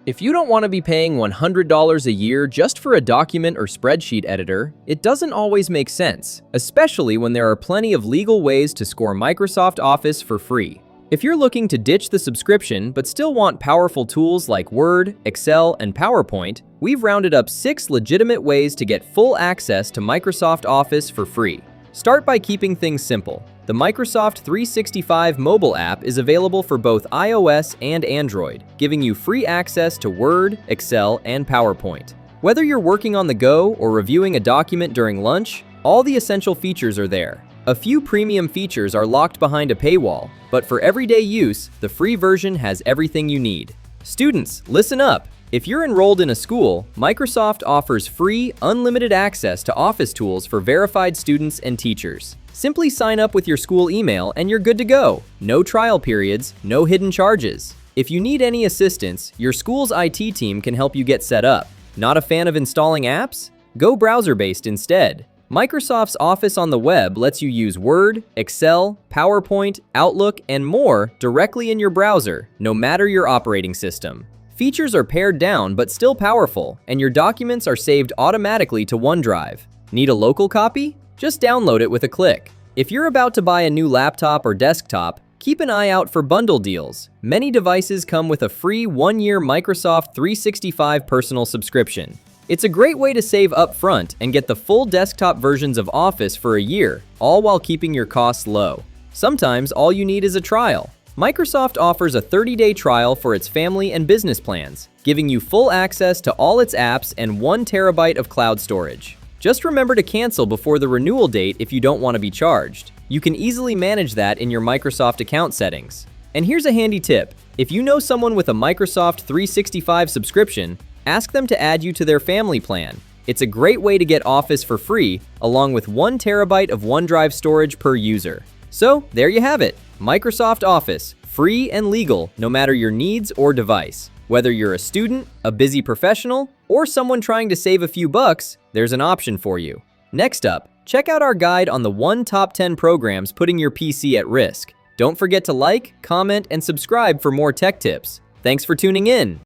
If you don't want to be paying $100 a year just for a document or spreadsheet editor, it doesn't always make sense, especially when there are plenty of legal ways to score Microsoft Office for free. If you're looking to ditch the subscription but still want powerful tools like Word, Excel, and PowerPoint, we've rounded up 6 legitimate ways to get full access to Microsoft Office for free. Start by keeping things simple. The Microsoft 365 mobile app is available for both iOS and Android, giving you free access to Word, Excel, and PowerPoint. Whether you're working on the go or reviewing a document during lunch, all the essential features are there. A few premium features are locked behind a paywall, but for everyday use, the free version has everything you need. Students, listen up! If you're enrolled in a school, Microsoft offers free, unlimited access to Office tools for verified students and teachers. Simply sign up with your school email and you're good to go. No trial periods, no hidden charges. If you need any assistance, your school's IT team can help you get set up. Not a fan of installing apps? Go browser-based instead. Microsoft's Office on the web lets you use Word, Excel, PowerPoint, Outlook, and more directly in your browser, no matter your operating system. Features are pared down but still powerful, and your documents are saved automatically to OneDrive. Need a local copy? Just download it with a click. If you're about to buy a new laptop or desktop, keep an eye out for bundle deals. Many devices come with a free 1-year Microsoft 365 personal subscription. It's a great way to save up front and get the full desktop versions of Office for a year, all while keeping your costs low. Sometimes all you need is a trial. Microsoft offers a 30-day trial for its family and business plans, giving you full access to all its apps and 1 terabyte of cloud storage. Just remember to cancel before the renewal date if you don't want to be charged. You can easily manage that in your Microsoft account settings. And here's a handy tip. If you know someone with a Microsoft 365 subscription, ask them to add you to their family plan. It's a great way to get Office for free, along with 1 terabyte of OneDrive storage per user. So, there you have it. Microsoft Office, free and legal no matter your needs or device. Whether you're a student, a busy professional, or someone trying to save a few bucks, there's an option for you. Next up, check out our guide on the top 10 programs putting your PC at risk. Don't forget to like, comment, and subscribe for more tech tips. Thanks for tuning in.